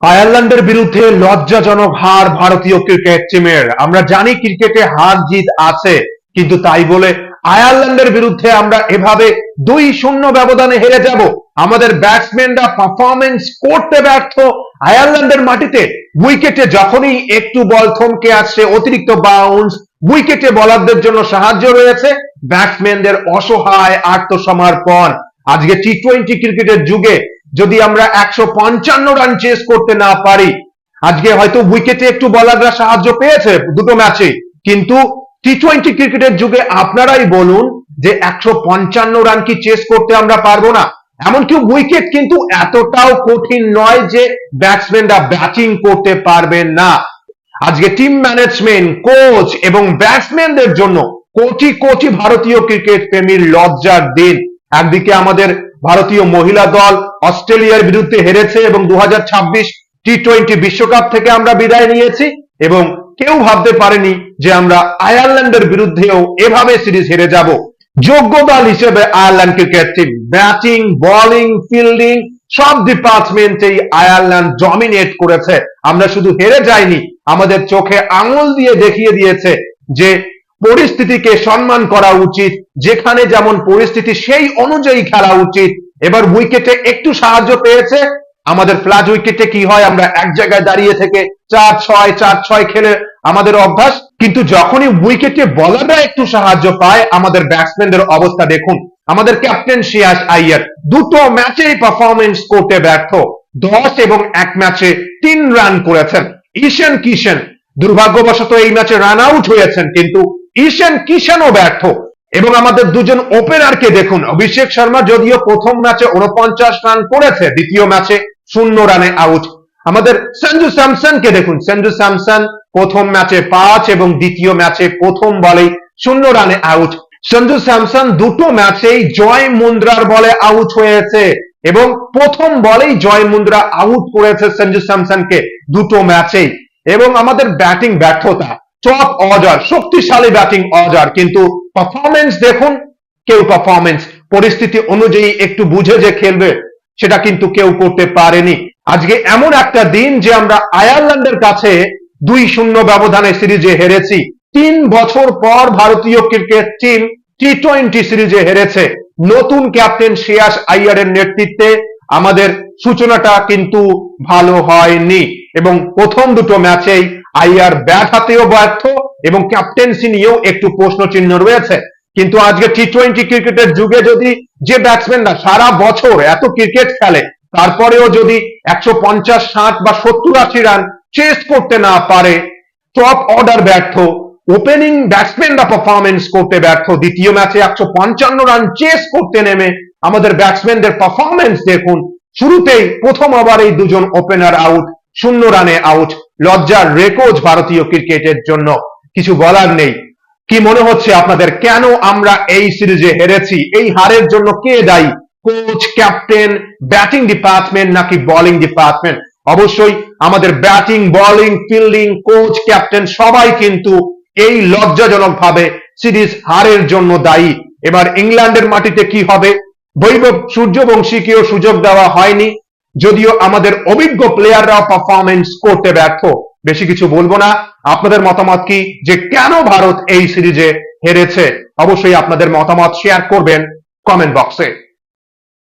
আয়ারল্যান্ডের বিরুদ্ধে লজ্জাজনক হার ভারতীয় ক্রিকেট টিমের। আমরা জানি ক্রিকেটে হার জিত আছে, কিন্তু তাই বলে আয়ারল্যান্ডের বিরুদ্ধে আমরা এভাবে 2-0 ব্যবধানে হেরে যাব? আমাদের ব্যাটসম্যানরা পারফরমেন্স করতে ব্যর্থ আয়ারল্যান্ডের মাটিতে। উইকেটে যখনই একটু বল থমকে আসছে, অতিরিক্ত বাউন্স, উইকেটে বোলারদের জন্য সাহায্য রয়েছে, ব্যাটসম্যানদের অসহায় আত্মসমর্পণ। আজকে টি-20 ক্রিকেটের যুগে যদি আমরা 155 রান চেস করতে না পারি, আজকে হয়তো উইকেটে একটু বোলাররা সাহায্য পেয়েছে দুটো ম্যাচে, কিন্তু টি-20 ক্রিকেটের যুগে আপনারাই বলুন যে 155 রান কি চেস করতে আমরা পারবো না? এমনকি উইকেট কিন্তু এতটাও কঠিন নয় যে ব্যাটসম্যানরা ব্যাটিং করতে পারবেন না। আজকে টিম ম্যানেজমেন্ট, কোচ এবং ব্যাটসম্যানদের জন্য কোটি কোটি ভারতীয় ক্রিকেট প্রেমীর লজ্জার দিন। একদিকে আমাদের ভারতীয় মহিলা দল অস্ট্রেলিয়ার বিরুদ্ধে হেরেছে এবং 2026 টি-20 বিশ্বকাপ থেকে আমরা বিদায় নিয়েছি, এবং কেউ ভাবতে পারেনি যে আমরা আয়ারল্যান্ডের বিরুদ্ধেও এভাবে সিরিজ হেরে যাব। যোগ্য দল হিসেবে Ireland cricket team batting, bowling, fielding সব ডিপার্টমেন্টেই আয়ারল্যান্ড ডমিনেট করেছে। আমরা শুধু হেরে যাইনি, আমাদের চোখে আঙুল দিয়ে দেখিয়ে দিয়েছে যে পরিস্থিতিকে সম্মান করা উচিত, যেখানে যেমন পরিস্থিতি সেই অনুযায়ী খেলা উচিত। এবার উইকেটে একটু সাহায্য পেয়েছে, আমাদের ফ্ল্যাট উইকেটে কি হয়, আমরা এক জায়গায় দাঁড়িয়ে থেকে 4-6 খেলে আমাদের অভ্যাস, কিন্তু যখনই উইকেটে বোলাররা একটু সাহায্য পায়, আমাদের ব্যাটসম্যানদের অবস্থা দেখুন। আমাদের ক্যাপ্টেন শ্রেয়াস আইয়ার দুটো ম্যাচেই পারফরমেন্স করতে ব্যর্থ, 10 এবং 1 ম্যাচে 3 রান করেছেন। ঈশান কিষান দুর্ভাগ্যবশত এই ম্যাচে রান আউট হয়েছেন, কিন্তু ঈশান কিষানও ব্যর্থ। এবং আমাদের দুজন ওপেনারকে দেখুন, অভিষেক শর্মা যদিও প্রথম ম্যাচে 49 রান করেছে, দ্বিতীয় ম্যাচে 0 রানে আউট। আমাদের সঞ্জু স্যামসনকে দেখুন, সঞ্জু স্যামসন প্রথম ম্যাচে 5 এবং দ্বিতীয় ম্যাচে প্রথম বলেই 0 রানে আউট। সঞ্জু স্যামসন দুটো ম্যাচেই জয় মুন্দ্রার বলে আউট হয়েছে, এবং প্রথম বলেই জয় মুন্দ্রা আউট করেছে সঞ্জু স্যামসনকে দুটো ম্যাচেই। এবং আমাদের ব্যাটিং ব্যর্থতা, টপ অর্ডার, শক্তিশালী ব্যাটিং অর্ডার, কিন্তু পারফরমেন্স দেখুন, কেউ পারফরমেন্স পরিস্থিতি অনুযায়ী একটু বুঝে যে খেলবে সেটা কিন্তু কেউ করতে পারেনি। আজকে এমন একটা দিন যে আমরা আয়ারল্যান্ডের কাছে 2-0 ব্যবধানে সিরিজে হেরেছি। 3 বছর পর ভারতীয় ক্রিকেট টিম টি-20 সিরিজে হেরেছে। নতুন ক্যাপ্টেন শ্রেয়াস আইয়ারের নেতৃত্বে আমাদের সূচনাটা কিন্তু ভালো হয়নি, এবং প্রথম দুটো ম্যাচেই আইয়ার ব্যাট হাতেও ব্যর্থ এবং ক্যাপ্টেন্সি নিয়েও একটু প্রশ্ন চিহ্ন রয়েছে। কিন্তু আজকে টি-20 ক্রিকেটের যুগে যদি যে ব্যাটসম্যানরা সারা বছর এত ক্রিকেট খেলে, তারপরেও যদি 150, 60 বা 70, 80 রান চেস করতে না পারে, টপ অর্ডার ব্যর্থ, ওপেনিং ব্যাটসম্যানরা পারফরমেন্স করতে ব্যর্থ, দ্বিতীয় ম্যাচে 155 রান চেস করতে নেমে আমাদের ব্যাটসম্যানদের পারফরমেন্স দেখুন। শুরুতেই প্রথম ওভারেই দুজন ওপেনার আউট, 0 রানে আউট। লজ্জার রেকর্ড ভারতীয় ক্রিকেটের জন্য, কিছু বলার নেই। কি মনে হচ্ছে আপনাদের, কেন আমরা এই সিরিজে হেরেছি? এই হারের জন্য কে দায়ী? কোচ, ক্যাপ্টেন, ব্যাটিং ডিপার্টমেন্ট নাকি বোলিং ডিপার্টমেন্ট? অবশ্যই আমাদের batting, bowling, fielding, coach, captain সবাই কিন্তু এই লজ্জাজনক ভাবে সিরিজ হারের জন্য দায়ী। এবার ইংল্যান্ডের মাটিতে কি হবে? বৈভব সূর্যবংশীকেও সুযোগ দেওয়া হয়নি, যদিও আমাদের অভিজ্ঞ প্লেয়াররা পারফরমেন্স করতে ব্যর্থ। বেশি কিছু বলবো না। আপনাদের মতামত কি, যে কেন ভারত এই সিরিজে হেরেছে? অবশ্যই আপনাদের মতামত শেয়ার করবেন কমেন্ট বক্সে।